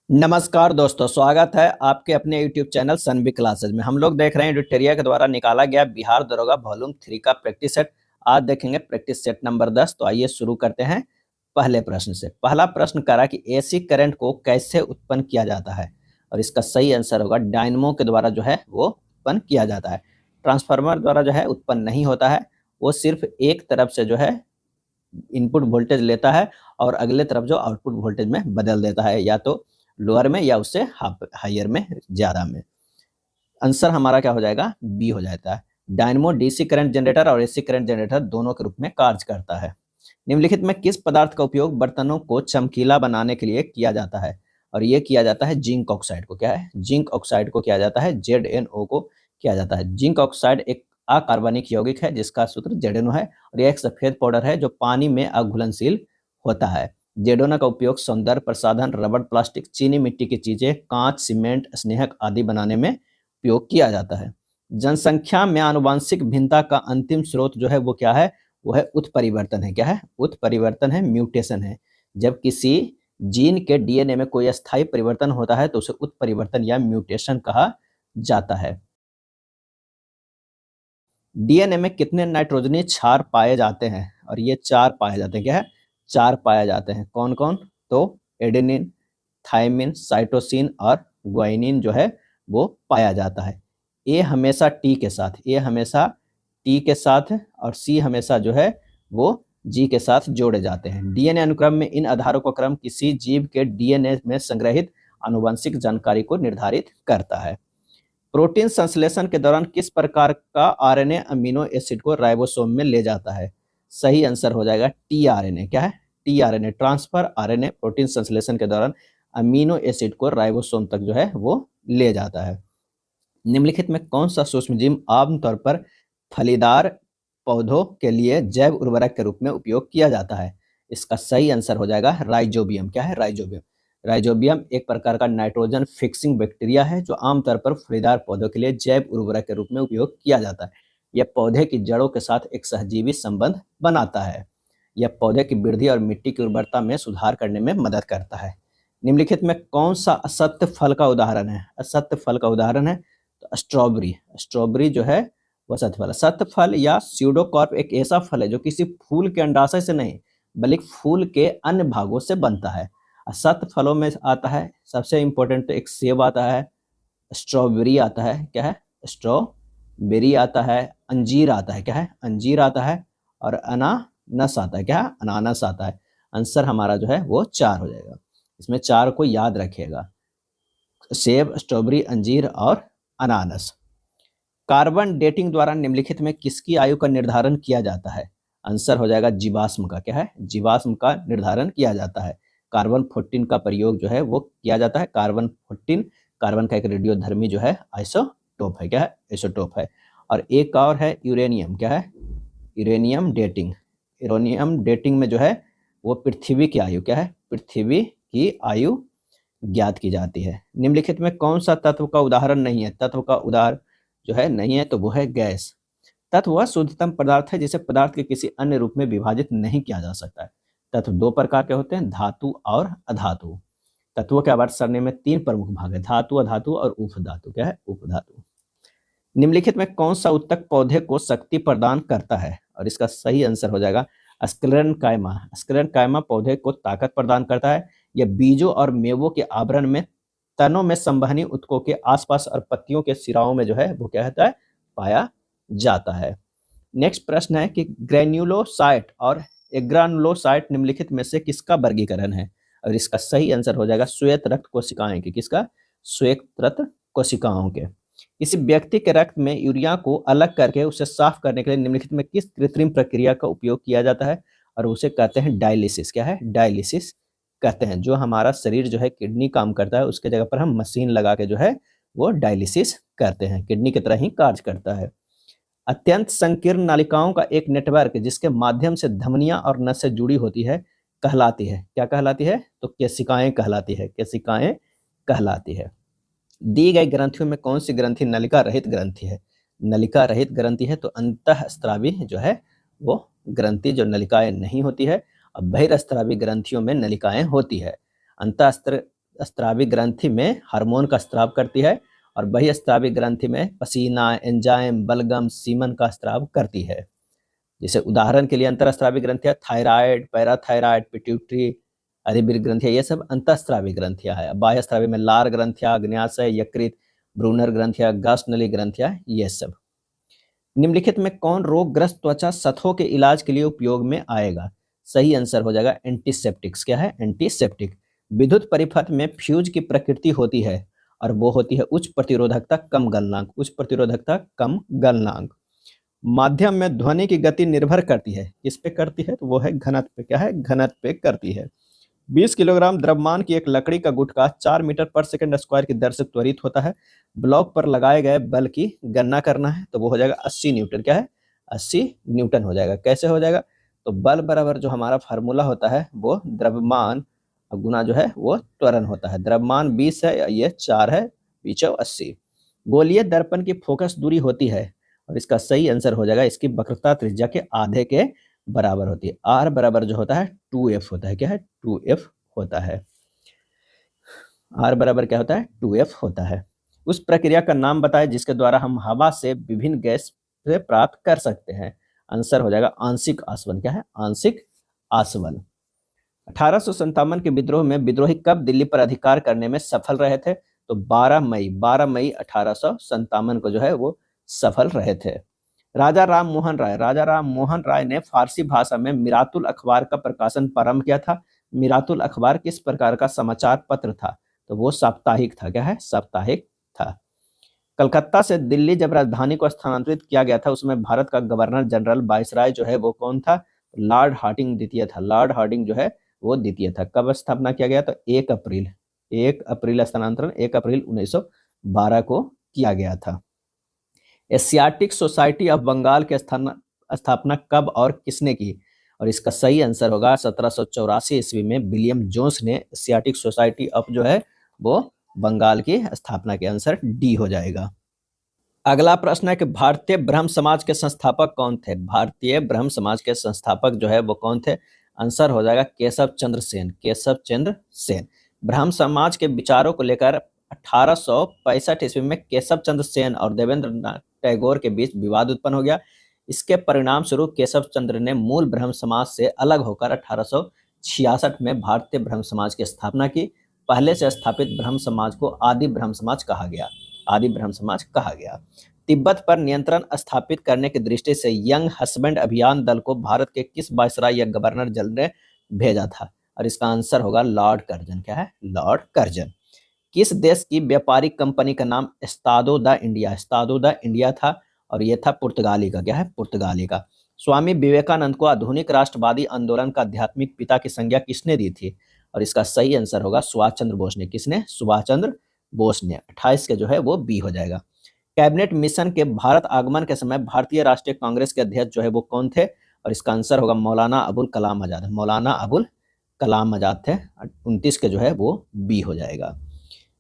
नमस्कार दोस्तों, स्वागत है आपके अपने यूट्यूब चैनल सनवी क्लासेज में। हम लोग देख रहे हैं एडिटोरिया के द्वारा निकाला गया बिहार दरोगा वॉल्यूम 3 का प्रैक्टिस सेट। आज देखेंगे प्रैक्टिस सेट नंबर 10। तो आइए शुरू करते हैं पहले प्रश्न से। पहला प्रश्न कह रहा है कि एसी करंट को कैसे उत्पन्न किया जाता है, और इसका सही आंसर होगा डायनमो के द्वारा जो है वो उत्पन्न किया जाता है। ट्रांसफार्मर द्वारा जो है उत्पन्न नहीं होता है, वो सिर्फ एक तरफ से जो है इनपुट वोल्टेज लेता है और अगले तरफ जो आउटपुट वोल्टेज में बदल देता है, या तो लोअर में या उससे हायर में, ज़्यादा में। आंसर हमारा क्या हो जाएगा, बी हो जाता है। डायनमो डीसी करंट जनरेटर और एसी करंट जनरेटर दोनों के रूप में कार्य करता है। निम्नलिखित में किस पदार्थ का उपयोग बर्तनों को चमकीला बनाने के लिए किया जाता है, और ये किया जाता है जिंक ऑक्साइड को। क्या है, जिंक ऑक्साइड को किया जाता है, ZnO को किया जाता है। जिंक ऑक्साइड एक अकार्बनिक यौगिक है जिसका सूत्र ZnO है, और यह एक सफेद पाउडर है जो पानी में अघुलनशील होता है। जेडोना का उपयोग सौंदर्य प्रसाधन, रबड़, प्लास्टिक, चीनी मिट्टी की चीजें, कांच, सीमेंट, स्नेहक आदि बनाने में उपयोग किया जाता है। जनसंख्या में आनुवांशिक भिन्नता का अंतिम स्रोत जो है वो क्या है, वो है उत्परिवर्तन है। क्या है, उत्परिवर्तन है, म्यूटेशन है। जब किसी जीन के डीएनए में कोई अस्थायी परिवर्तन होता है तो उसे उत्परिवर्तन या म्यूटेशन कहा जाता है। डीएनए में कितने नाइट्रोजनी क्षार पाए जाते हैं, और ये 4 पाए जाते हैं। क्या है, 4 पाए जाते हैं। कौन कौन, तो एडेनिन, थायमिन, साइटोसिन और ग्वानिन जो है वो पाया जाता है। ए हमेशा टी के साथ, ए हमेशा टी के साथ, और सी हमेशा जो है वो जी के साथ जोड़े जाते हैं। डीएनए अनुक्रम में इन आधारों का क्रम किसी जीव के डीएनए में संग्रहित आनुवंशिक जानकारी को निर्धारित करता है। प्रोटीन संश्लेषण के दौरान किस प्रकार का आरएनए अमीनो एसिड को राइबोसोम में ले जाता है? सही आंसर हो जाएगा टीआरएनए। क्या है, टीआरएनए, ट्रांसफर आरएनए प्रोटीन संश्लेषण के दौरान अमीनो एसिड को राइबोसोम तक जो है वो ले जाता है। निम्नलिखित में कौन सा सूक्ष्मजीव आमतौर पर फलीदार पौधों के लिए जैव उर्वरक के रूप में उपयोग किया जाता है? इसका सही आंसर हो जाएगा राइजोबियम। क्या है, राइजोबियम। राइजोबियम एक प्रकार का नाइट्रोजन फिक्सिंग बैक्टीरिया है जो आमतौर पर फलीदार पौधों के लिए जैव उर्वरक के रूप में उपयोग किया जाता है। यह पौधे की जड़ों के साथ एक सहजीवी संबंध बनाता है। यह पौधे की वृद्धि और मिट्टी की उर्वरता में सुधार करने में मदद करता है। निम्नलिखित में कौन सा असत्य फल का उदाहरण है? असत्य फल का उदाहरण है तो स्ट्रॉबेरी। स्ट्रॉबेरी जो है वह सत्य फल है। सत्य फल या स्यूडोकॉर्प एक ऐसा फल है जो किसी फूल के अंडाशय से नहीं बल्कि फूल के अन्य भागों से बनता है। सत्य फलों में आता है सबसे इंपॉर्टेंट तो एक सेब आता है, स्ट्रॉबेरी आता है। क्या है, स्ट्रॉबेरी आता है, अंजीर आता है। क्या है, अंजीर आता है, और अनानस आता है। क्या है, अनानस आता है। आंसर हमारा जो है वो 4 हो जाएगा। इसमें 4 को याद रखिएगा, सेब, स्ट्रॉबेरी, अंजीर और अनानस। कार्बन डेटिंग द्वारा निम्नलिखित में किसकी आयु का निर्धारण किया जाता है? आंसर हो जाएगा जीवाश्म का। क्या है, जीवाश्म का निर्धारण किया जाता है। कार्बन 14 का प्रयोग जो है वो किया जाता है। कार्बन 14 कार्बन का एक रेडियोधर्मी जो है आइसोटोप है। क्या है, आइसोटोप है। और एक और है यूरेनियम। क्या है, यूरेनियम डेटिंग। यूरेनियम डेटिंग में जो है वो पृथ्वी की आयु, क्या है, पृथ्वी की आयु ज्ञात की जाती है। निम्नलिखित में कौन सा तत्व का उदाहरण नहीं है? तत्व का उदाहरण जो है नहीं है तो वो है गैस। तत्व वह शुद्धतम पदार्थ है जिसे पदार्थ के किसी अन्य रूप में विभाजित नहीं किया जा सकता है। तत्व 2 प्रकार के होते हैं, धातु और अधातु। तत्वों के आवर्त सरणी में 3 प्रमुख भाग है, धातु, अधातु और उपधातु। क्या है, उपधातु। निम्नलिखित में कौन सा उत्तक पौधे को शक्ति प्रदान करता है? और इसका सही आंसर हो जाएगा स्क्लेरेंकाइमा। स्क्लेरेंकाइमा पौधे को ताकत प्रदान करता है। यह बीजों और मेवों के आवरण में, तनों में संवहनी उत्तकों के आसपास और पत्तियों के सिराओं में जो है वो क्या होता है, पाया जाता है। नेक्स्ट प्रश्न है कि ग्रेन्युलोसाइट और एग्रानुलोसाइट निम्नलिखित में से किसका वर्गीकरण है? और इसका सही आंसर हो जाएगा श्वेत रक्त कोशिकाएं के। किसका, श्वेत रक्त कोशिकाओं के। किसी व्यक्ति के रक्त में यूरिया को अलग करके उसे साफ करने के लिए निम्नलिखित में किस कृत्रिम प्रक्रिया का उपयोग किया जाता है? और उसे कहते हैं डायलिसिस। क्या है, डायलिसिस कहते हैं। जो हमारा शरीर जो है किडनी काम करता है उसके जगह पर हम मशीन लगा के जो है वो डायलिसिस करते हैं, किडनी की तरह ही कार्य करता है। अत्यंत संकीर्ण नालिकाओं का एक नेटवर्क जिसके माध्यम से धमनियां और नसें जुड़ी होती है कहलाती है। क्या कहलाती है? तो केशिकाएं कहलाती है। केशिकाएं कहलाती है। दी गई ग्रंथियों में कौन सी ग्रंथि नलिका रहित ग्रंथि है? नलिका रहित ग्रंथि है तो अंतःस्रावी जो है वो ग्रंथि जो नलिकाएं नहीं होती है। अब बहिर्स्रावी ग्रंथियों में नलिकाएं होती है। स्रावी ग्रंथि में हार्मोन का स्राव करती है और बहिस्रावी ग्रंथि में पसीना, एंजाइम, बलगम, सीमन का स्राव करती है। जैसे उदाहरण के लिए अंतरस्रावी ग्रंथियां थायराइड, पैराथायराइड, पिट्यूटरी, अधिबीर ग्रंथियां, ये सब अंतःस्रावी ग्रंथियां है। बाह्यस्रावी में लार ग्रंथियां, अग्न्याशय, यकृत, ब्रूनर ग्रंथियां, गास्ट्रनली ग्रंथियां, ये सब। निम्नलिखित में कौन रोगग्रस्त त्वचा सतहों के इलाज के लिए उपयोग में आएगा? सही आंसर हो जाएगा एंटीसेप्टिक्स। क्या है? एंटीसेप्टिक। विद्युत परिपथ में फ्यूज की प्रकृति होती है और वो होती है उच्च प्रतिरोधकता कम गलनांक। उच्च प्रतिरोधकता कम गलनांक। माध्यम में ध्वनि की गति निर्भर करती है, किस पे करती है? तो वो है घनत्व पे। क्या है? घनत्व पे करती है। 20 किलोग्राम द्रव्यमान की एक लकड़ी का गुटका 4 मीटर पर सेकंड स्क्वायर की दर से त्वरित होता है। ब्लॉक पर लगाए गए बल की गणना करना है, तो वो हो जाएगा 80 न्यूटन। क्या है? 80 न्यूटन हो जाएगा। कैसे हो जाएगा? तो बल बराबर जो हमारा फार्मूला होता है वो द्रव्यमान गुना जो है वो त्वरण होता है। द्रव्यमान 20 है, ये 4 है, पीछे 80। गोलीय दर्पण की फोकस दूरी होती है और इसका सही आंसर हो जाएगा इसकी वक्रता त्रिज्या के आधे के बराबर होती है। आर बराबर जो होता है 2f होता है। क्या है? 2f होता है। आर बराबर क्या होता है? 2f होता है। उस प्रक्रिया का नाम बताएं जिसके द्वारा हम हवा से विभिन्न गैस से प्राप्त कर सकते हैं। आंसर हो जाएगा आंशिक आसवन। क्या है? आंशिक आसवन। 1857 के विद्रोह में विद्रोही कब दिल्ली पर अधिकार करने में सफल रहे थे? तो 12 मई 1857 को जो है वो सफल रहे थे। राजा राम मोहन राय ने फारसी भाषा में मिरातुल अखबार का प्रकाशन प्रारंभ किया था। मिरातुल अखबार किस प्रकार का समाचार पत्र था? तो वो साप्ताहिक था। क्या है? साप्ताहिक था। कलकत्ता से दिल्ली जब राजधानी को स्थानांतरित किया गया था उसमें भारत का गवर्नर जनरल वायसराय जो है वो कौन था? लॉर्ड हार्डिंग द्वितीय था। लॉर्ड हार्डिंग जो है वो द्वितीय था। कब स्थापना किया गया? तो 1 अप्रैल स्थानांतरण 1 अप्रैल 1912 को किया गया था। एशियाटिक सोसाइटी ऑफ बंगाल की स्थापना कब और किसने की? और इसका सही आंसर होगा 1784 ईस्वी में विलियम जोन्स ने एशियाटिक सोसाइटी ऑफ जो है वो बंगाल की स्थापना के। आंसर डी हो जाएगा। अगला प्रश्न है कि भारतीय ब्रह्म समाज के संस्थापक कौन थे? भारतीय ब्रह्म समाज के संस्थापक जो है वो कौन थे? आंसर हो जाएगा केशव चंद्र सेन। केशव चंद्र सेन। ब्रह्म समाज के विचारों को लेकर 1865 ईस्वी में केशव चंद्र सेन और देवेंद्रनाथ टैगोर के बीच विवाद उत्पन्न हो गया। इसके परिणाम स्वरूप केशव चंद्र ने मूल ब्रह्म समाज से अलग होकर 1866 में भारतीय ब्रह्म समाज की स्थापना की। पहले से स्थापित ब्रह्म समाज को आदि ब्रह्म समाज कहा गया। आदि ब्रह्म समाज कहा गया। तिब्बत पर नियंत्रण स्थापित करने की दृष्टि से यंग हस्बैंड अभियान दल को भारत के किस वायसराय या गवर्नर जनरल ने भेजा था? और इसका आंसर होगा लॉर्ड कर्जन। क्या है? Lord Curzon. किस देश की व्यापारिक कंपनी का नाम Estado the India? Estado the India था और यह था पुर्तगाली का। क्या है? पुर्तगाली का। स्वामी विवेकानंद को आधुनिक राष्ट्रवादी आंदोलन का आध्यात्मिक पिता की संज्ञा किसने दी थी? और इसका सही आंसर होगा सुभाष चंद्र बोस ने। किसने? सुभाष चंद्र बोस ने। 28 के जो है वो बी हो जाएगा। कैबिनेट मिशन के भारत आगमन के समय भारतीय राष्ट्रीय कांग्रेस के अध्यक्ष जो है वो कौन थे? और इसका आंसर होगा मौलाना अबुल कलाम आजाद। मौलाना अबुल कलाम आजाद थे। 29 के जो है वो बी हो जाएगा।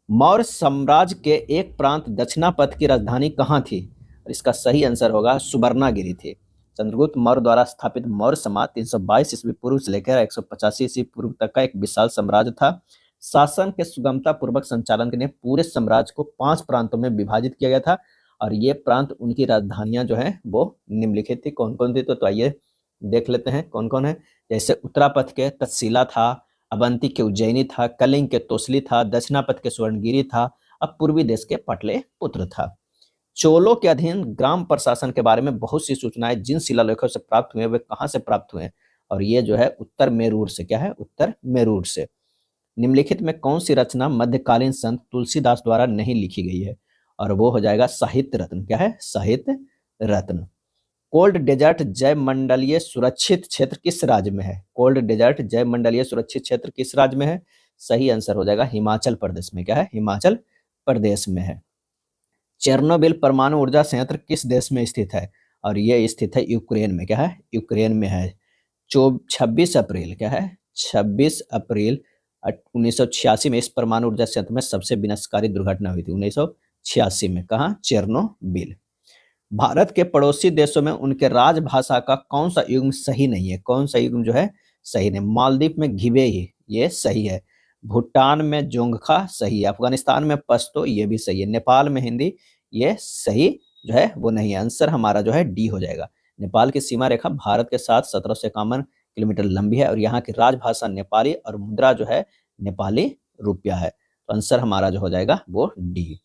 मौर्य साम्राज्य के एक प्रांत दक्षिणापथ की राजधानी कहाँ थी? और इसका सही आंसर होगा सुवर्णागिरी थी। चंद्रगुप्त मौर्य द्वारा स्थापित मौर्य समाज 322 ईस्वी पूर्व से लेकर 185 ईस्वी पूर्व तक का एक विशाल साम्राज्य था। शासन के सुगमता पूर्वक संचालन के लिए पूरे साम्राज्य को 5 प्रांतों में विभाजित किया गया था और ये प्रांत उनकी राजधानियां जो है वो निम्नलिखित थी। कौन कौन थी? तो आइए देख लेते हैं कौन कौन है। जैसे उत्तरापथ के तक्षशिला था, अवंती के उज्जैनी था, कलिंग के तोसली था, दक्षिणापथ के स्वर्णगिरी था, अब पूर्वी देश के पटलिपुत्र था। चोलों के अधीन ग्राम प्रशासन के बारे में बहुत सी सूचनाएं जिन शिलालेखों से प्राप्त हुए वे कहाँ से प्राप्त हुए? और ये जो है उत्तर मेरूर से। क्या है? उत्तर मेरूर से। निम्नलिखित में कौन सी रचना मध्यकालीन संत तुलसीदास द्वारा नहीं लिखी गई है? और वो हो जाएगा साहित्य रत्न। क्या है? साहित्य रत्न। कोल्ड डेजर्ट जयमंडलीय सुरक्षित क्षेत्र किस राज्य में है? कोल्ड डेजर्ट जयमंडलीय सुरक्षित क्षेत्र किस राज्य में है? सही आंसर हो जाएगा हिमाचल प्रदेश में। क्या है? हिमाचल प्रदेश में है। चेर्नोबिल परमाणु ऊर्जा संयंत्र किस देश में स्थित है? और ये स्थित है यूक्रेन में। क्या है? यूक्रेन में है। 26 अप्रैल। क्या है? 26 अप्रैल 1986 में इस परमाणु ऊर्जा संयंत्र में सबसे विनाशकारी दुर्घटना हुई थी। 1986 में। कहाँ? चेर्नोबिल। भारत के पड़ोसी देशों में उनके राजभाषा का कौन सा युग्म सही नहीं है? कौन सा युग्म जो है सही नहीं? मालदीव में घिबे ही ये सही है। भूटान में जोंगखा सही है, अफगानिस्तान में पश्तो ये भी सही है, नेपाल में हिंदी ये सही जो है वो नहीं है। आंसर हमारा जो है डी हो जाएगा। नेपाल की सीमा रेखा भारत के साथ 1751 किलोमीटर लंबी है और यहाँ की राजभाषा नेपाली और मुद्रा जो है नेपाली रुपया है। तो आंसर हमारा जो हो जाएगा वो डी।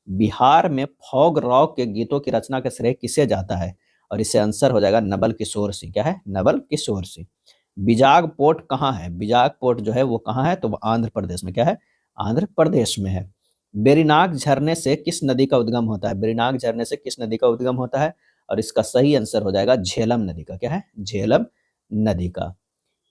बिहार में फॉग रॉक के गीतों की रचना का श्रेय किसे जाता है? और इससे आंसर हो जाएगा नवल किशोर सिंह। क्या है? नवल किशोर सिंह। बिजाग पोर्ट कहाँ है? बिजाग पोर्ट जो है वो कहाँ है? तो वो आंध्र प्रदेश में। क्या है? आंध्र प्रदेश में है। बेरीनाग झरने से किस नदी का उद्गम होता है? बेरीनाग झरने से किस नदी का उद्गम होता है? और इसका सही आंसर हो जाएगा झेलम नदी का। क्या है? झेलम नदी का।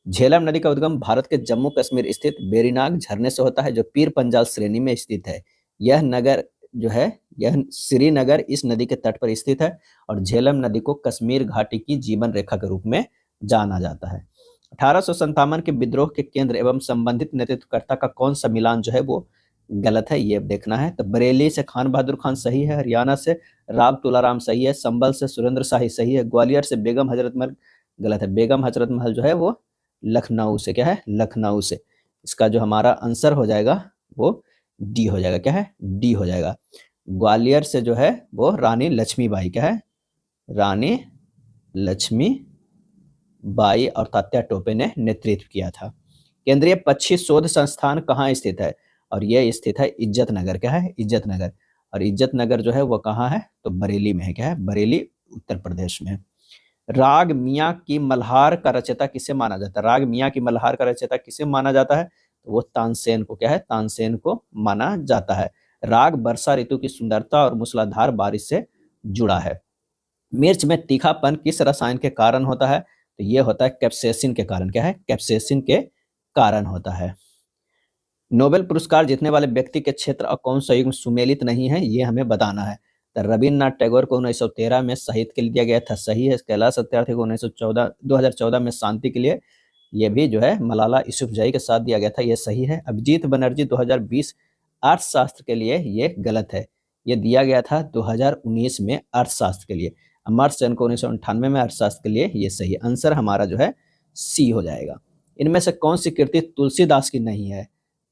झेलम नदी का उद्गम भारत के जम्मू कश्मीर स्थित बेरीनाग झरने से होता है, जो पीर पंजाल श्रेणी में स्थित है। यह नगर जो है यह श्रीनगर इस नदी के तट पर स्थित है और झेलम नदी को कश्मीर घाटी की जीवन रेखा के रूप में जाना जाता है। 1857 के विद्रोह के केंद्र एवं संबंधित नेतृत्वकर्ता का कौन सा मिलान जो है वो गलत है, ये देखना है। तो बरेली से खान बहादुर खान सही है, हरियाणा से राव तुलाराम सही है, संभल से सुरेंद्र शाही सही है, ग्वालियर से बेगम हजरत महल गलत है। बेगम हजरत महल जो है वो लखनऊ से। क्या है? लखनऊ से। इसका जो हमारा आंसर हो जाएगा वो डी हो जाएगा। क्या है? डी हो जाएगा। ग्वालियर से जो है वो रानी लक्ष्मीबाई। क्या है? रानी लक्ष्मीबाई और तात्या टोपे ने नेतृत्व किया था। केंद्रीय पक्षी शोध संस्थान कहाँ स्थित है? और ये स्थित है इज्जत नगर। क्या है? इज्जत नगर। और इज्जत नगर जो है वो कहाँ है? तो बरेली में है। क्या है? बरेली उत्तर प्रदेश में। राग मियाँ की मल्हार का रचयिता किसे माना जाता है? राग मियाँ की मल्हार का रचयिता किसे माना जाता है? तो वो तानसेन को। क्या है? तानसेन को माना जाता है। राग वर्षा ऋतु की सुंदरता और मूसलाधार बारिश से जुड़ा है। मिर्च में तीखापन किस रसायन के कारण होता है? तो ये होता है कैप्सेसिन के कारण। क्या है? कैप्सेसिन के कारण होता है। नोबेल पुरस्कार जीतने वाले व्यक्ति के क्षेत्र और कौन सा युग सुमेलित नहीं है, ये हमें बताना है। तो रविन्द्रनाथ टैगोर को 1913 में साहित्य के लिए दिया गया था, सही है। कैलाश सत्यार्थी को 2014 में शांति के लिए, ये भी जो है मलाला यूसुफजई के साथ दिया गया था, ये सही है। अभिजीत बनर्जी 2020 अर्थशास्त्र के लिए, ये गलत है। ये दिया गया था 2019 में अर्थशास्त्र के लिए। अमर्त्य सेन को 1998 में अर्थशास्त्र के लिए, ये सही है। आंसर हमारा जो है सी हो जाएगा। इनमें से कौन सी कृति तुलसीदास की नहीं है?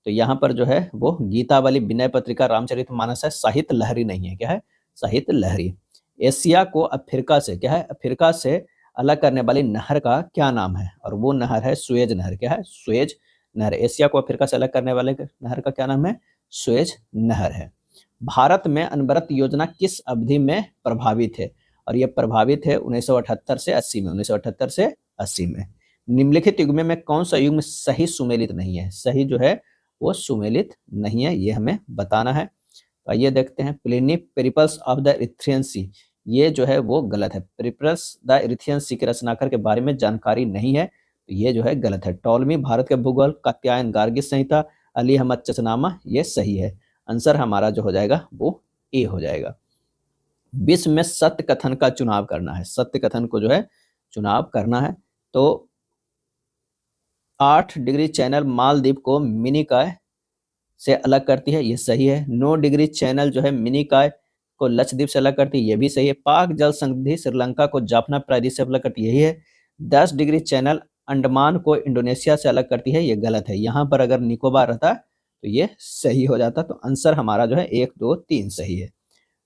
तो यहाँ पर जो है वो गीतावली, विनय पत्रिका, रामचरितमानस है। साहित्य लहरी नहीं है। क्या है? साहित्य लहरी। एशिया को अफ्रीका से, क्या है? अफ्रीका से अलग करने वाली नहर का क्या नाम है? और वो नहर है सुएज नहर। क्या है? सुएज नहर। एशिया को अफ्रीका से अलग करने वाले नहर का क्या नाम है? सुएज नहर है। भारत में अनवरत योजना किस अवधि में प्रभावित है? और ये प्रभावित है 1978 से 80 में। 1978 से 80 में। निम्नलिखित युग्म में कौन सा युग्म सही सुमेलित नहीं है? सही जो है वो सुमेलित नहीं है, ये हमें बताना है। तो आइए देखते हैं। Pliny Periplus of the Erythraean Sea, ये जो है वो गलत है। पेरिपल्स द इरिथ्रियन सी के रचनाकार के बारे में जानकारी नहीं है, तो ये जो है गलत है। टॉलमी भारत के भूगोल, कात्यायन गार्गी संहिता, अली अहमद चचनामा, ये सही है। आंसर हमारा जो हो जाएगा वो ए हो जाएगा। विश्व में सत्य कथन का चुनाव करना है। सत्य कथन को जो है चुनाव करना है। तो 8 डिग्री चैनल मालदीव को मिनिकॉय से अलग करती है, ये सही है। 9 डिग्री चैनल जो है मिनिकॉय को लक्षद्वीप से अलग करती है, ये भी सही है। पाक जल संधि श्रीलंका को जाफना प्रायद्वीप से अलग करती है, यही है। 10 डिग्री चैनल अंडमान को इंडोनेशिया से अलग करती है, ये गलत है। यहाँ पर अगर निकोबार रहता तो ये सही हो जाता। तो आंसर हमारा जो है 1, 2, 3 सही है।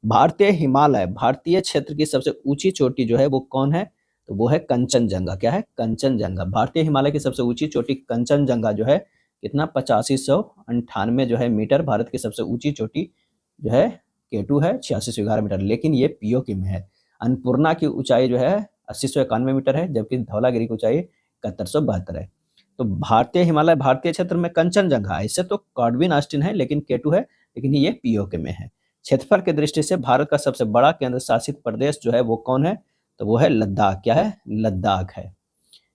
भारतीय हिमालय, भारतीय क्षेत्र की सबसे ऊंची चोटी जो है वो कौन है? तो वो है कंचनजंगा। क्या है? कंचनजंगा। भारतीय हिमालय की सबसे ऊंची चोटी कंचनजंगा जो है कितना 8598 जो है मीटर। भारत की सबसे ऊंची चोटी जो है केटू है 8611 मीटर, लेकिन ये पीओके में है। अन्नपूर्णा की ऊंचाई जो है 8091 मीटर है, जबकि धौलागिरी की ऊंचाई 7172 है। तो भारतीय हिमालय भारतीय क्षेत्र में कंचनजंगा, ऐसे तो कॉडविन ऑस्टिन है लेकिन केटू है, लेकिन ये पीओके में है। क्षेत्रफल की दृष्टि से भारत का सबसे बड़ा केंद्र शासित प्रदेश जो है वो कौन है? तो वो है लद्दाख। क्या है? लद्दाख है।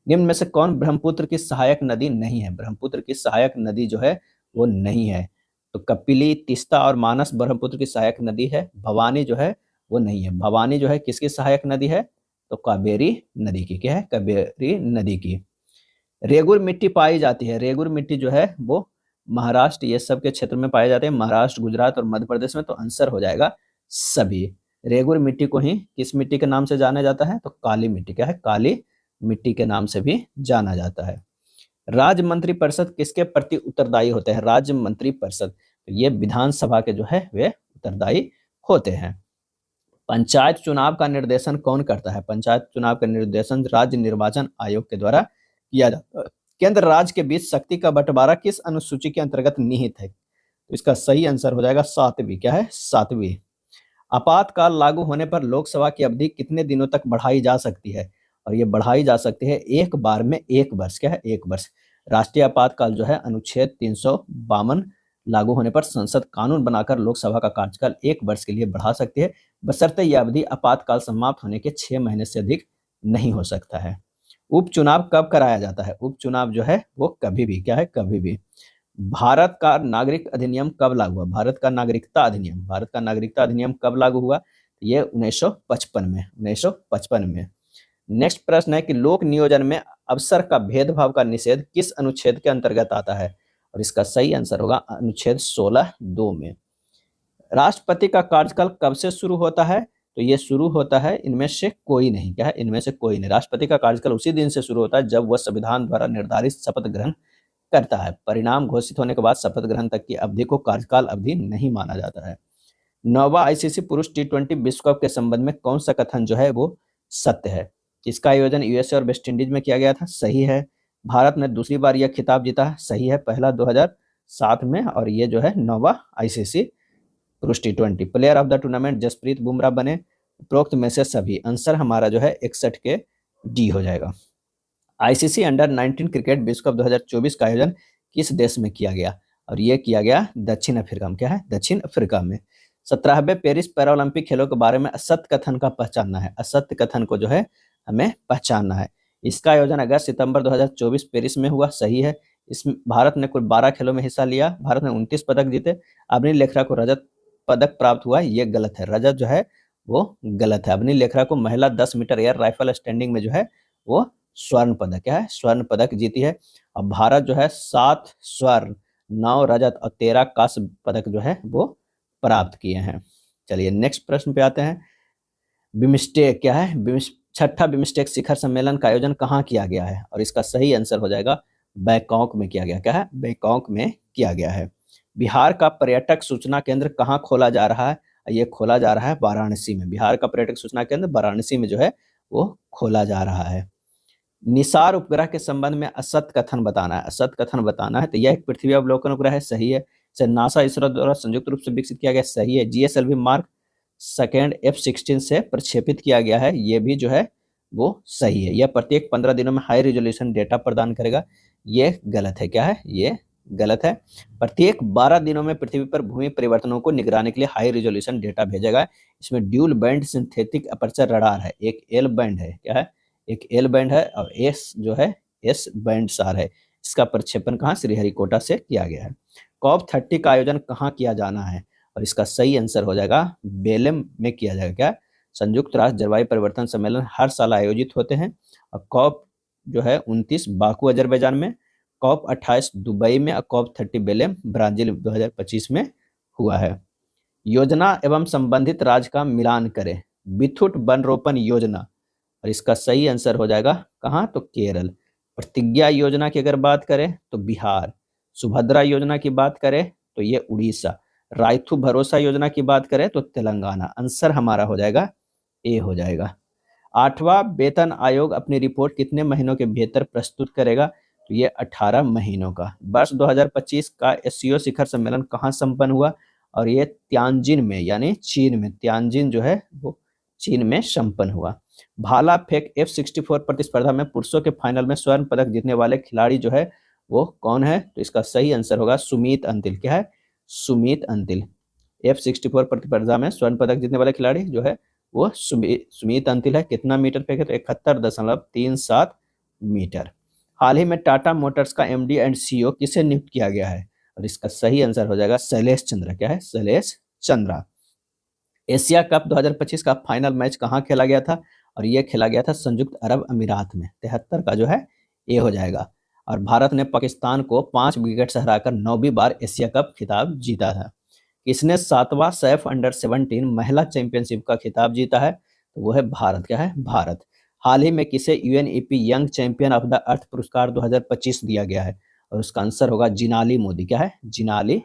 निम्न में से कौन ब्रह्मपुत्र की सहायक नदी नहीं है? ब्रह्मपुत्र की सहायक नदी जो है वो नहीं है। तो कपिली, तीस्ता और मानस ब्रह्मपुत्र की सहायक नदी है। भवानी जो है वो नहीं है। भवानी जो है किसकी सहायक नदी है? तो कावेरी नदी की। क्या है? कावेरी नदी की। रेगुर मिट्टी पाई जाती है। रेगुर मिट्टी जो है वो महाराष्ट्र, ये सब के क्षेत्र में पाए जाते हैं, महाराष्ट्र, गुजरात और मध्य प्रदेश में। तो आंसर हो जाएगा सभी। रेगुर मिट्टी को ही किस मिट्टी के नाम से जाना जाता है? तो काली मिट्टी। क्या है? काली मिट्टी के नाम से भी जाना जाता है। राज्य मंत्रिपरिषद किसके प्रति उत्तरदायी होते हैं? राज्य मंत्रिपरिषद, ये विधानसभा के जो है वे उत्तरदायी होते हैं। पंचायत चुनाव का निर्देशन कौन करता है? पंचायत चुनाव का निर्देशन राज्य निर्वाचन आयोग के द्वारा किया जाता है। केंद्र राज्य के बीच शक्ति का बंटवारा किस अनुसूची के अंतर्गत निहित है? तो इसका सही आंसर हो जाएगा 7वीं। क्या है? 7वीं। आपातकाल लागू होने पर लोकसभा की अवधि कितने दिनों तक बढ़ाई जा सकती है? और ये बढ़ाई जा सकती है एक बार में 1 वर्ष। क्या है? 1 वर्ष। राष्ट्रीय आपातकाल जो है अनुच्छेद 352 लागू होने पर संसद कानून बनाकर लोकसभा का कार्यकाल 1 वर्ष के लिए बढ़ा सकती है, बशर्ते यह अवधि आपातकाल समाप्त होने के 6 महीने से अधिक नहीं हो सकता है। उपचुनाव कब कराया जाता है? उपचुनाव जो है वो कभी भी। क्या है? कभी भी। भारत का नागरिक अधिनियम कब लागू हुआ? भारत का नागरिकता अधिनियम कब लागू हुआ? ये 1955 में। 1955 में। नेक्स्ट प्रश्न है कि लोक नियोजन में अवसर का भेदभाव का निषेध किस अनुच्छेद के अंतर्गत आता है? और इसका सही आंसर होगा अनुच्छेद 16(2) में। राष्ट्रपति का कार्यकाल कब से शुरू होता है? तो ये शुरू होता है इनमें से कोई नहीं। क्या है? इनमें से कोई नहीं। राष्ट्रपति का कार्यकाल उसी दिन से शुरू होता है जब वह संविधान द्वारा निर्धारित शपथ ग्रहण करता है। परिणाम घोषित होने के बाद शपथ ग्रहण तक की अवधि को कार्यकाल अवधि नहीं माना जाता है। 9वां आईसीसी पुरुष T20 विश्व कप के संबंध में कौन सा कथन जो है वो सत्य है? इसका आयोजन यूएसए और वेस्ट इंडीज में किया गया था। सही है। भारत ने दूसरी बार यह खिताब जीता। सही है। पहला 2007 में और ये जो है 9वां आईसीसी पुरुष T20। Player of the tournament Jasprit Bumrah बने। उपरोक्त में से सभी। आंसर हमारा जो है 61 के डी हो जाएगा। आईसीसी अंडर 19 क्रिकेट विश्व कप 2024 का आयोजन किस देश में किया गया? और ये किया गया दक्षिण अफ्रीका में। क्या है? दक्षिण अफ्रीका में। 17वें पेरिस पैरालंपिक खेलों के बारे में असत्य कथन का पहचानना है। असत्य कथन को जो है हमें पहचानना है। इसका आयोजन अगस्त सितंबर 2024 पेरिस में हुआ। सही है। इसमें भारत ने कुल 12 खेलों में हिस्सा लिया। भारत ने 29 पदक जीते। अवनी लेखरा को रजत पदक प्राप्त हुआ। ये गलत है। रजत जो है वो गलत है। अवनी लेखरा को महिला 10 मीटर एयर राइफल स्टैंडिंग में जो है वो स्वर्ण पदक। क्या है? स्वर्ण पदक जीती है। अब भारत जो है 7 स्वर्ण, 9 रजत और 13 कांस्य पदक जो है वो प्राप्त किए हैं। चलिए नेक्स्ट प्रश्न पे आते हैं। बिम्स्टेक क्या है? छठा बिम्स्टेक शिखर सम्मेलन का आयोजन कहाँ किया गया है? और इसका सही आंसर हो जाएगा बैंकॉक में किया गया। क्या है? बैंकॉक में किया गया है। बिहार का पर्यटक सूचना केंद्र कहाँ खोला जा रहा है? ये खोला जा रहा है वाराणसी में। बिहार का पर्यटक सूचना केंद्र वाराणसी में जो है वो खोला जा रहा है। निसार उपग्रह के संबंध में असत्य कथन बताना है। असत्य कथन बताना है तो यह एक पृथ्वी अवलोकन उपग्रह है। सही है। इसे नासा इसरो द्वारा संयुक्त रूप से विकसित किया गया। सही है। जीएसएलवी मार्क सेकेंड F-16 से प्रक्षेपित किया गया है। ये भी जो है वो सही है। यह प्रत्येक 15 दिनों में हाई रेजोल्यूशन डेटा प्रदान करेगा। ये गलत है। क्या है? ये गलत है। प्रत्येक 12 दिनों में पृथ्वी पर भूमि परिवर्तनों को निगरानी के लिए हाई रेजोल्यूशन डेटा भेजेगा। इसमें dual band synthetic aperture radar है। एक एल बैंड है। क्या है? एक एल बैंड है और एस जो है एस बैंड सार है। इसका प्रक्षेपण कहाँ? श्रीहरिकोटा से किया गया है। COP30 का आयोजन कहाँ किया जाना है? और इसका सही आंसर हो जाएगा बेलेम में किया जाएगा। क्या? संयुक्त राष्ट्र जलवायु परिवर्तन सम्मेलन हर साल आयोजित होते हैं। और COP जो है 29 बाकू अजरबैजान में, COP28 दुबई में और COP30 बेलेम ब्राजील 2025 में हुआ है। योजना एवं संबंधित राज्य का मिलान करें। बिथुट वन रोपण योजना। और इसका सही आंसर हो जाएगा कहाँ? तो केरल। प्रतिज्ञा योजना की अगर बात करें तो बिहार। सुभद्रा योजना की बात करें तो ये उड़ीसा। रायथू भरोसा योजना की बात करें तो तेलंगाना। आंसर हमारा हो जाएगा ए हो जाएगा। 8वां वेतन आयोग अपनी रिपोर्ट कितने महीनों के भीतर प्रस्तुत करेगा? तो ये 18 महीनों का। वर्ष 2025 का एससीओ शिखर सम्मेलन कहाँ संपन्न हुआ? और ये तियानजिन में यानी चीन में। तियानजिन जो है वो चीन में संपन्न हुआ। भाला फेंक F-64 प्रतिस्पर्धा में पुरुषों के फाइनल में स्वर्ण पदक जीतने वाले खिलाड़ी जो है वो कौन है? तो इसका सही आंसर होगा सुमीत अंतिल। क्या है? सुमीत अंतिल। F-64 प्रतिस्पर्धा में स्वर्ण पदक जीतने वाले खिलाड़ी जो है वो सुमीत अंतिल है। कितना मीटर फेंके? तो 71.37 मीटर। हाल ही में टाटा मोटर्स का MD एंड CEO किसे नियुक्त किया गया है? और इसका सही आंसर हो जाएगा शैलेश चंद्र। क्या है? शैलेश चंद्रा। एशिया कप 2025 का फाइनल मैच कहाँ खेला गया था? और ये खेला गया था संयुक्त अरब अमीरात में। 73 का जो है ये हो जाएगा। और भारत ने पाकिस्तान को 5 विकेट से हराकर 9वीं बार एशिया कप खिताब जीता था। किसने 7वां सैफ अंडर 17 महिला चैंपियनशिप का खिताब जीता है? तो वो है भारत। क्या है? भारत। हाल ही में किसे UNEP young champion of the earth पुरस्कार 2025 दिया गया है? और उसका आंसर होगा जिनाली मोदी। क्या है? जिनाली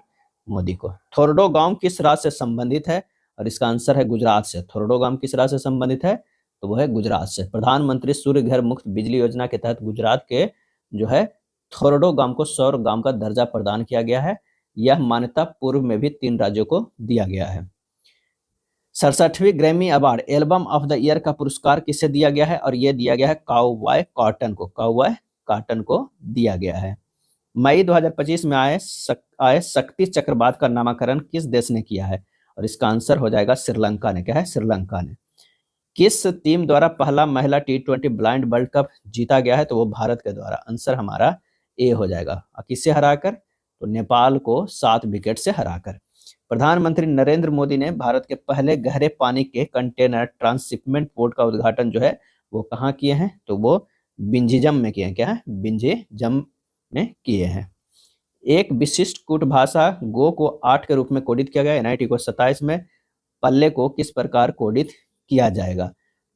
मोदी को। थोरडो गांव किस राज्य से संबंधित है? और इसका आंसर है गुजरात से। थोरडो गांव किस राज्य से संबंधित है? तो वो है गुजरात से। प्रधानमंत्री सूर्य घर मुक्त बिजली योजना के तहत गुजरात के जो है थोरडो गांव को सौर गांव का दर्जा प्रदान किया गया है। यह मान्यता पूर्व में भी 3 राज्यों को दिया गया है। 67वीं Grammy award album of the year का पुरस्कार किसे दिया गया है? और यह दिया गया है काउबॉय कॉटन को। काउबॉय कॉटन को दिया गया है। मई 2025 में आए शक्ति चक्रवात का नामकरण किस देश ने किया है? और इसका आंसर हो जाएगा श्रीलंका ने। क्या है? श्रीलंका ने। किस टीम द्वारा पहला महिला T20 ब्लाइंड वर्ल्ड कप जीता गया है? तो वो भारत के द्वारा। आंसर हमारा ए हो जाएगा। किससे हराकर? तो नेपाल को 7 विकेट से हराकर। प्रधानमंत्री नरेंद्र मोदी ने भारत के पहले गहरे पानी के कंटेनर ट्रांसशिपमेंट पोर्ट का उद्घाटन जो है वो कहाँ किए हैं? तो वो बिंजिजम में किए हैं। क्या है? बिंजिजम में किए हैं। एक विशिष्ट कूट भाषा गो को 8 के रूप में कोडित किया गया। एनआईटी को 27 में। पल्ले को किस प्रकार कोडित किया जाएगा?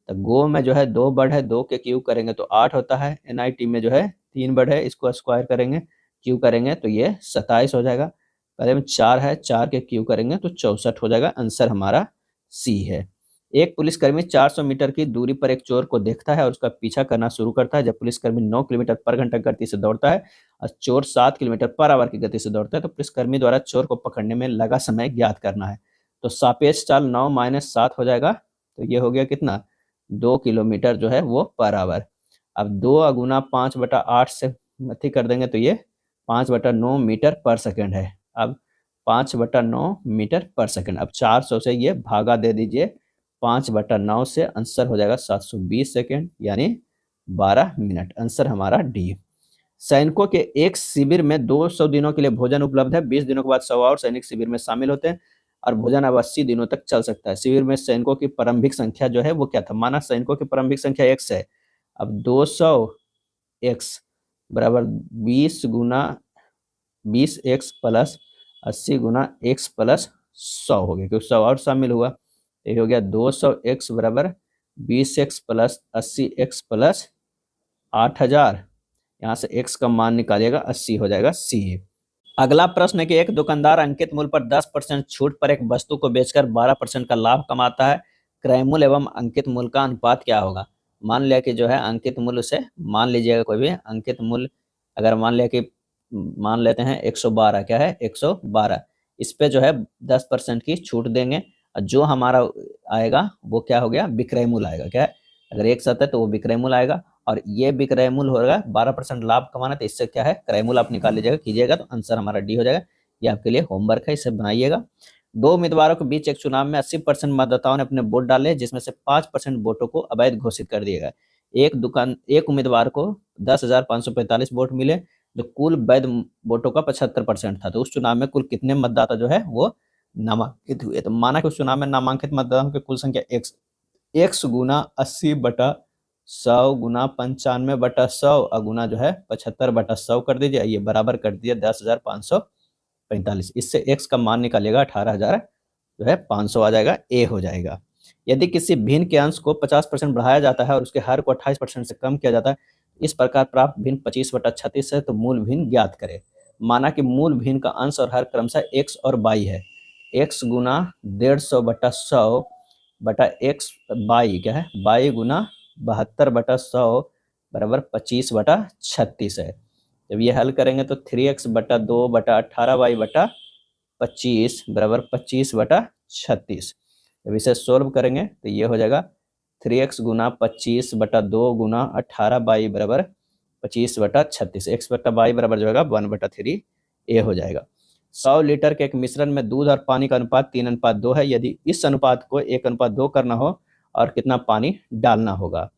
तो गो में जो है 2 वर्ड है, 2 के क्यू करेंगे तो 8 होता है। एनआईटी में जो है 3 वर्ड है, इसको स्क्वायर करेंगे, क्यू करेंगे तो ये 27 हो जाएगा। पहले में 4 है, 4 के क्यू करेंगे तो 64 हो जाएगा। आंसर हमारा सी है। एक पुलिसकर्मी 400 मीटर की दूरी पर एक चोर को देखता है और उसका पीछा करना शुरू करता है। जब पुलिसकर्मी 9 किलोमीटर पर घंटा गति से दौड़ता है और चोर 7 किलोमीटर पर आवर की गति से दौड़ता है तो पुलिसकर्मी द्वारा चोर को पकड़ने में लगा समय ज्ञात करना है। तो सापेक्ष चाल 9 - 7 हो जाएगा। तो ये हो गया कितना? 2 किलोमीटर जो है वो पर आवर। अब 2 गुना 5/8 से अथी कर देंगे तो ये 5/9 मीटर पर सेकंड है। अब 5/9 मीटर पर सेकंड। अब 400 से ये भागा दे दीजिए 5/9 से। आंसर हो जाएगा 720 सेकंड यानी 12 मिनट। आंसर हमारा डी। सैनिकों के एक शिविर में 200 दिनों के लिए भोजन उपलब्ध है। 20 दिनों के बाद 100 और सैनिक शिविर में शामिल होते हैं और भोजन अब 80 दिनों तक चल सकता है। शिविर में सैनिकों की प्रारंभिक संख्या जो है वो क्या था? माना सैनिकों की प्रारंभिक संख्या x है। अब 200x बराबर 20x प्लस 80 गुना x प्लस 100 हो गया, क्योंकि 100 और शामिल हुआ। ये हो गया 200x बराबर 20x प्लस 80x प्लस 8000। यहाँ से x का मान निकालिएगा, 80 हो जाएगा सी। अगला प्रश्न है कि एक दुकानदार अंकित मूल्य पर 10% छूट पर एक वस्तु को बेचकर 12% का लाभ कमाता है। क्रय मूल्य एवं अंकित मूल्य का अनुपात क्या होगा? मान लिया कि जो है अंकित मूल्य से, मान लीजिएगा कोई भी अंकित मूल्य, अगर मान लिया कि मान लेते हैं 112। क्या है? 112। इस पे जो है 10% की छूट देंगे और जो हमारा आएगा वो क्या हो गया? विक्रय मूल्य आएगा। क्या है? अगर 1 है तो वो विक्रय मूल्य आएगा और ये विक्रय मूल्य होगा। 12% लाभ कमाना तो इससे क्या है? क्रय मूल्य आप निकाल लीजिएगा, कीजिएगा तो आंसर हमारा डी हो जाएगा। ये आपके लिए होमवर्क है, इसे बनाइएगा। 2 उम्मीदवारों के बीच एक चुनाव में 80% मतदाताओं ने अपने वोट डाले, जिसमें से 5% वोटों को अवैध घोषित कर दिया गया। एक उम्मीदवार को 10,545 वोट मिले जो कुल वैध वोटों का 75% था। तो उस चुनाव में कुल कितने मतदाता जो है वो नामांकित हुए? तो माना कि उस चुनाव में नामांकित मतदाताओं की कुल संख्या x गुना 80/100 गुना 95/100 और गुना जो है 75/100 कर दीजिए। ये बराबर कर दीजिए 10,545। इससे x का मान निकालिएगा 18,000 जो है 500 आ जाएगा। ए हो जाएगा। यदि किसी भिन्न के अंश को 50% बढ़ाया जाता है और उसके हर को 28% से कम किया जाता है, इस प्रकार प्राप्त भिन्न 25/36 है, तो मूल भिन्न ज्ञात करें। माना कि मूल भिन्न का अंश और हर क्रमशः x और y है। x गुना 150/100 बटा x बाई क्या है? बाई गुना 72/100 बराबर 25/36 है। जब ये हल करेंगे तो 3x/2/18y/25 बराबर 25/36। जब इसे सोल्व करेंगे तो ये हो जाएगा 3x गुना 25/2 गुना 18y बराबर 25/36। x/y बराबर जो होगा 1/3 ए हो जाएगा। 100 लीटर के एक मिश्रण में दूध और पानी का अनुपात 3:2 है। यदि इस अनुपात को 1:2 करना हो और कितना पानी डालना होगा?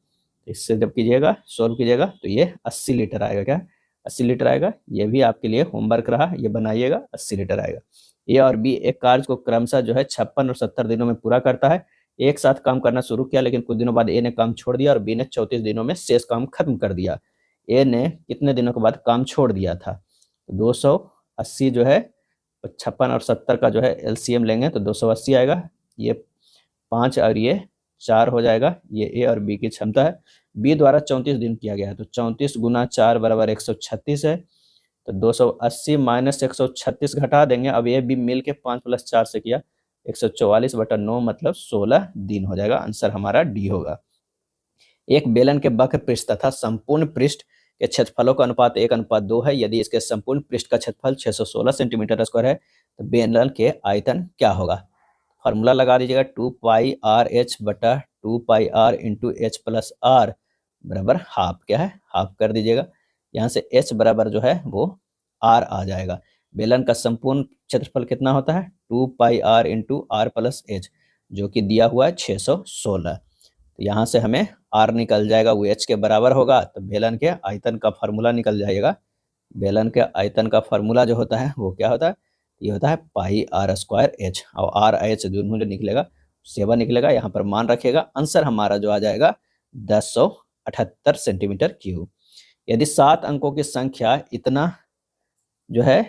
इससे जब कीजिएगा, सोल्व कीजिएगा तो ये 80 लीटर आएगा। क्या? 80 लीटर आएगा। ये भी आपके लिए होमवर्क रहा, ये बनाइएगा। 80 लीटर आएगा। ए और बी एक कार्य को क्रमशः जो है 56 और 70 दिनों में पूरा करता है। एक साथ काम करना शुरू किया, लेकिन कुछ दिनों बाद ए ने काम छोड़ दिया और बी ने 34 दिनों में शेष काम खत्म कर दिया। ए ने कितने दिनों के बाद काम छोड़ दिया था? 280 जो है 56 और 70 का जो है एलसीएम लेंगे तो 280 आएगा। ये 5 और ये 4 हो जाएगा, ये ए और बी की क्षमता है। बी द्वारा 34 दिन किया गया है, तो 34 गुना 4 बराबर 136 है। तो 280 माइनस 136 घटा देंगे। अब ये भी मिल के 5 + 4 से किया 144/9 मतलब 16 दिन हो जाएगा। आंसर हमारा डी होगा। एक बेलन के वक्र पृष्ठ तथा संपूर्ण पृष्ठ के क्षेत्रफलों का अनुपात 1:2 है। यदि इसके संपूर्ण पृष्ठ का क्षेत्रफल 616 सेंटीमीटर स्क्वायर है तो बेलन के आयतन क्या होगा? फॉर्मूला लगा दीजिएगा 2πr/h बटा 2πr into h plus r बराबर हाफ। क्या है? हाफ कर दीजिएगा। यहाँ से h बराबर जो है वो r आ जाएगा। बेलन का संपूर्ण क्षेत्रफल कितना होता है? 2πr into are plus H, जो कि दिया हुआ है 616। तो यहाँ से हमें r निकल जाएगा, वो h के बराबर होगा। तो बेलन के आयतन का फार्मूला निकल जाएगा। बेलन के आयतन का फार्मूला जो होता है वो क्या होता है? ये होता है πr²h, और r h दोनों जो निकलेगा 7 निकलेगा। यहाँ पर मान रखिएगा। आंसर हमारा जो आ जाएगा 1078 सेंटीमीटर क्यूब। यदि 7 अंकों की संख्या इतना जो है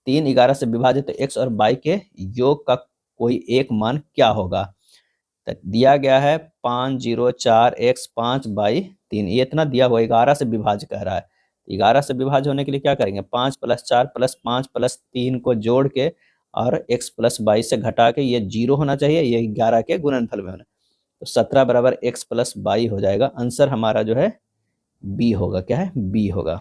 3 11 से विभाजित, तो x और y के योग का कोई एक मान क्या होगा? तो दिया गया है 504x 5/3, ये इतना दिया हुआ 11 से विभाज्य कह रहा है। 11 से विभाज्य होने के लिए क्या करेंगे? 5 + 4 + 5 + 3 को जोड़ के और x + y से घटा के, ये 0 होना चाहिए, ये 11 के गुणनफल में होना। तो 17 बराबर x + y हो जाएगा। आंसर हमारा जो है बी होगा। क्या है? बी होगा।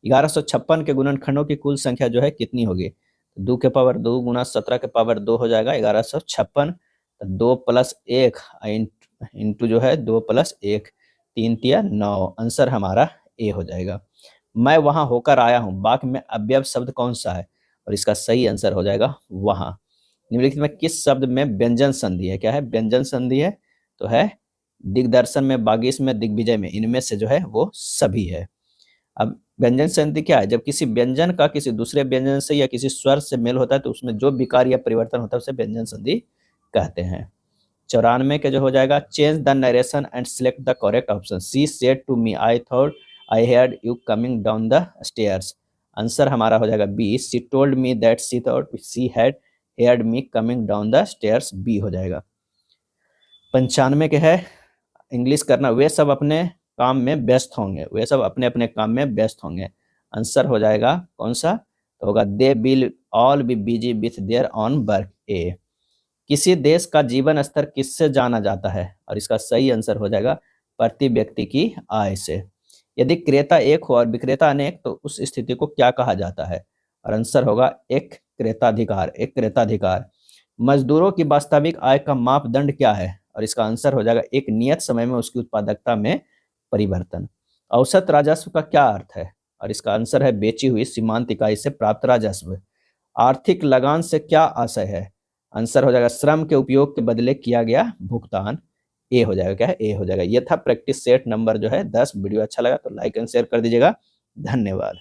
1156 के गुणनखंडों की कुल संख्या जो है कितनी होगी? 2 के पावर 2 गुना 17 के पावर 2 हो जाएगा 1156। 2 + 1 इंटू जो है 2 + 1 3 × 9। आंसर हमारा ए हो जाएगा। मैं वहां होकर आया हूं, वाक्य में अव्यय शब्द कौन सा है? और इसका सही आंसर हो जाएगा वहां। निम्नलिखित में किस शब्द में व्यंजन संधि है? क्या है? व्यंजन संधि है तो है दिग्दर्शन में, बागीश में, दिग्विजय में, इनमें से जो है वो सभी है। अब व्यंजन संधि क्या है? जब किसी व्यंजन का किसी दूसरे व्यंजन से या किसी स्वर से मेल होता है तो उसमें जो विकार या परिवर्तन होता है उसे व्यंजन संधि कहते हैं। 94 के जो हो जाएगा, change the narration and select the correct option. She said to me I thought I heard you coming down the stairs. Answer हमारा हो जाएगा B. She told me that she thought she had heard me coming down the stairs, B हो जाएगा। 95 के है, English करना, वे सब अपने काम में व्यस्त होंगे, वे सब अपने अपने काम में व्यस्त होंगे। आंसर हो जाएगा कौन सा? तो होगा they will all be busy with their own work, A. किसी देश का जीवन स्तर किससे जाना जाता है? और इसका सही आंसर हो जाएगा प्रति व्यक्ति की आय से। यदि क्रेता एक हो और विक्रेता अनेक तो उस स्थिति को क्या कहा जाता है? और आंसर होगा एक क्रेताधिकार, एक क्रेताधिकार। मजदूरों की वास्तविक आय का मापदंड क्या है? और इसका आंसर हो जाएगा एक नियत समय में उसकी उत्पादकता में परिवर्तन। औसत राजस्व का क्या अर्थ है? और इसका आंसर है बेची हुई सीमांत इकाई से प्राप्त राजस्व। आर्थिक लगान से क्या आशय है? आंसर हो जाएगा श्रम के उपयोग के बदले किया गया भुगतान, ए हो जाएगा। क्या है? ए हो जाएगा। यह था प्रैक्टिस सेट नंबर जो है 10। वीडियो अच्छा लगा तो लाइक एंड शेयर कर दीजिएगा। धन्यवाद।